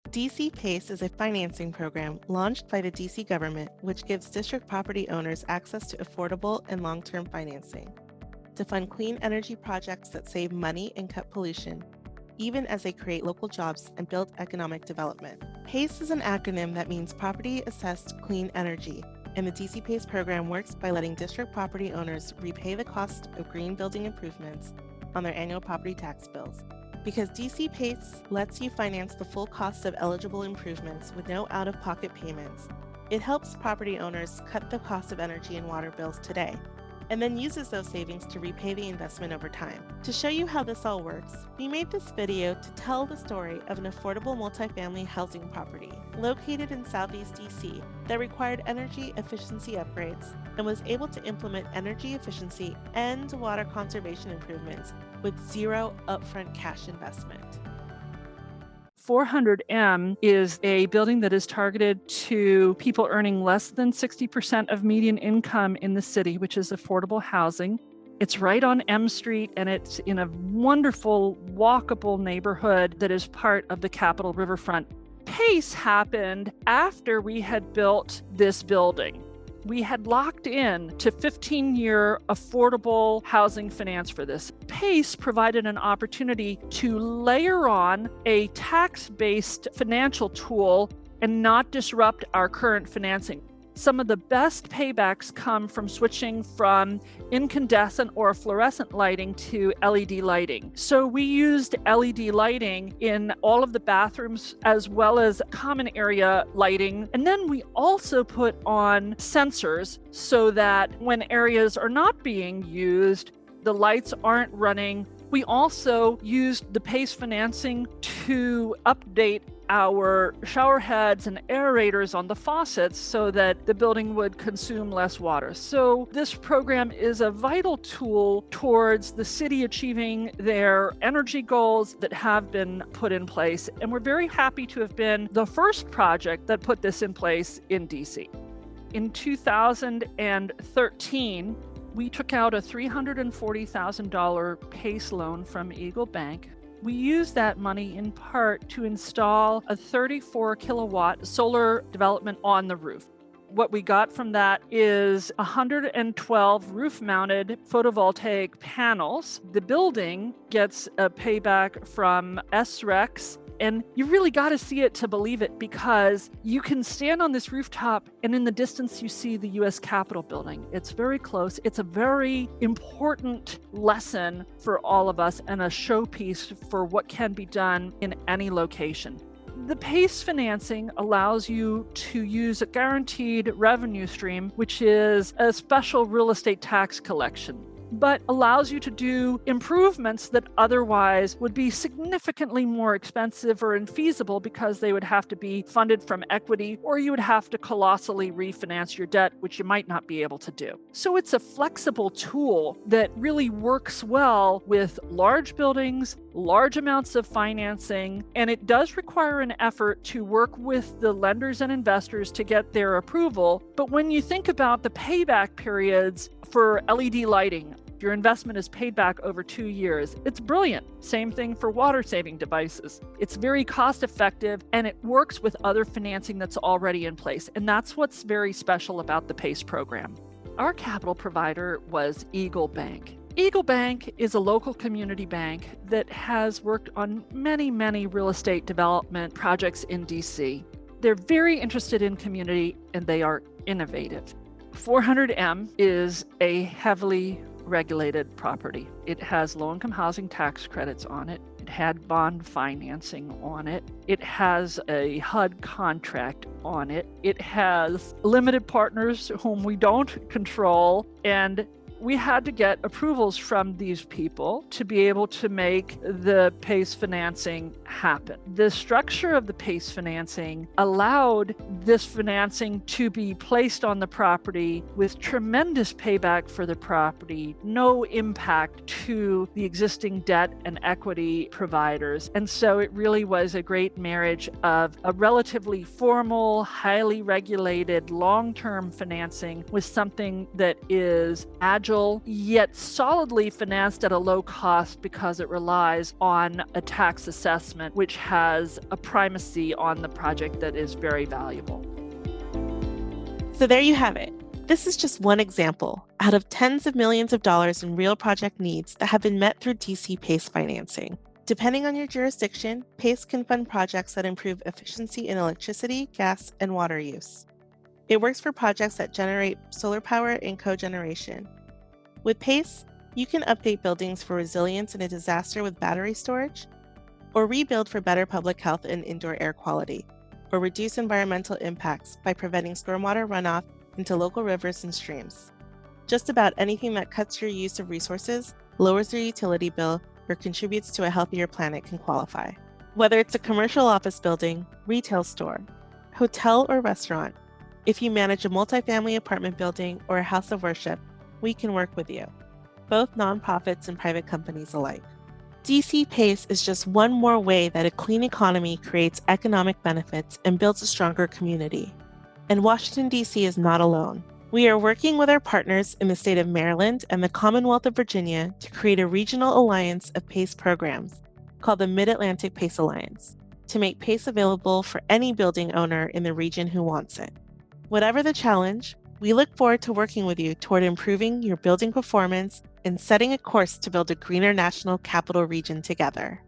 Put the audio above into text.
DC PACE is a financing program launched by the DC government which gives district property owners access to affordable and long-term financing to fund clean energy projects that save money and cut pollution, even as they create local jobs and build economic development. PACE is an acronym that means Property Assessed Clean Energy, and the DC PACE program works by letting district property owners repay the cost of green building improvements on their annual property tax bills. Because DC PACE lets you finance the full cost of eligible improvements with no out-of-pocket payments, it helps property owners cut the cost of energy and water bills today, and then uses those savings to repay the investment over time. To show you how this all works, we made this video to tell the story of an affordable multifamily housing property located in Southeast DC that required energy efficiency upgrades and was able to implement energy efficiency and water conservation improvements with zero upfront cash investment. 400M is a building that is targeted to people earning less than 60% of median income in the city, which is affordable housing. It's right on M Street, and it's in a wonderful, walkable neighborhood that is part of the Capitol Riverfront. PACE happened after we had built this building. We had locked in to 15-year affordable housing finance for this. PACE provided an opportunity to layer on a tax-based financial tool and not disrupt our current financing. Some of the best paybacks come from switching from incandescent or fluorescent lighting to LED lighting. So we used LED lighting in all of the bathrooms as well as common area lighting. And then we also put on sensors so that when areas are not being used, the lights aren't running. We also used the PACE financing to update our shower heads and aerators on the faucets so that the building would consume less water. So this program is a vital tool towards the city achieving their energy goals that have been put in place. And we're very happy to have been the first project that put this in place in DC. In 2013, we took out a $340,000 PACE loan from Eagle Bank. We used that money in part to install a 34 kilowatt solar development on the roof. What we got from that is 112 roof-mounted photovoltaic panels. The building gets a payback from SREX, and you really got to see it to believe it, because you can stand on this rooftop and in the distance you see the US Capitol building. It's very close. It's a very important lesson for all of us and a showpiece for what can be done in any location. The PACE financing allows you to use a guaranteed revenue stream, which is a special real estate tax collection, but allows you to do improvements that otherwise would be significantly more expensive or infeasible because they would have to be funded from equity, or you would have to colossally refinance your debt, which you might not be able to do. So it's a flexible tool that really works well with large buildings, large amounts of financing, and it does require an effort to work with the lenders and investors to get their approval. But when you think about the payback periods for LED lighting, your investment is paid back over 2 years. It's brilliant. Same thing for water saving devices. It's very cost effective, and it works with other financing that's already in place. And that's what's very special about the PACE program. Our capital provider was Eagle Bank. Eagle Bank is a local community bank that has worked on many, many real estate development projects in DC. They're very interested in community, and they are innovative. 400M is a heavily regulated property. It has low-income housing tax credits on it. It had bond financing on it. It has a HUD contract on it. It has limited partners whom we don't control, and we had to get approvals from these people to be able to make the PACE financing happen. The structure of the PACE financing allowed this financing to be placed on the property with tremendous payback for the property, no impact to the existing debt and equity providers. And so it really was a great marriage of a relatively formal, highly regulated, long-term financing with something that is agile, yet solidly financed at a low cost because it relies on a tax assessment investment, which has a primacy on the project that is very valuable. So there you have it. This is just one example out of tens of millions of dollars in real project needs that have been met through DC PACE financing. Depending on your jurisdiction, PACE can fund projects that improve efficiency in electricity, gas, and water use. It works for projects that generate solar power and cogeneration. With PACE, you can update buildings for resilience in a disaster with battery storage, or rebuild for better public health and indoor air quality, or reduce environmental impacts by preventing stormwater runoff into local rivers and streams. Just about anything that cuts your use of resources, lowers your utility bill, or contributes to a healthier planet can qualify. Whether it's a commercial office building, retail store, hotel, or restaurant, if you manage a multifamily apartment building or a house of worship, we can work with you, both nonprofits and private companies alike. DC PACE is just one more way that a clean economy creates economic benefits and builds a stronger community. And Washington, D.C. is not alone. We are working with our partners in the state of Maryland and the Commonwealth of Virginia to create a regional alliance of PACE programs called the Mid-Atlantic PACE Alliance to make PACE available for any building owner in the region who wants it. Whatever the challenge, we look forward to working with you toward improving your building performance and setting a course to build a greener national capital region together.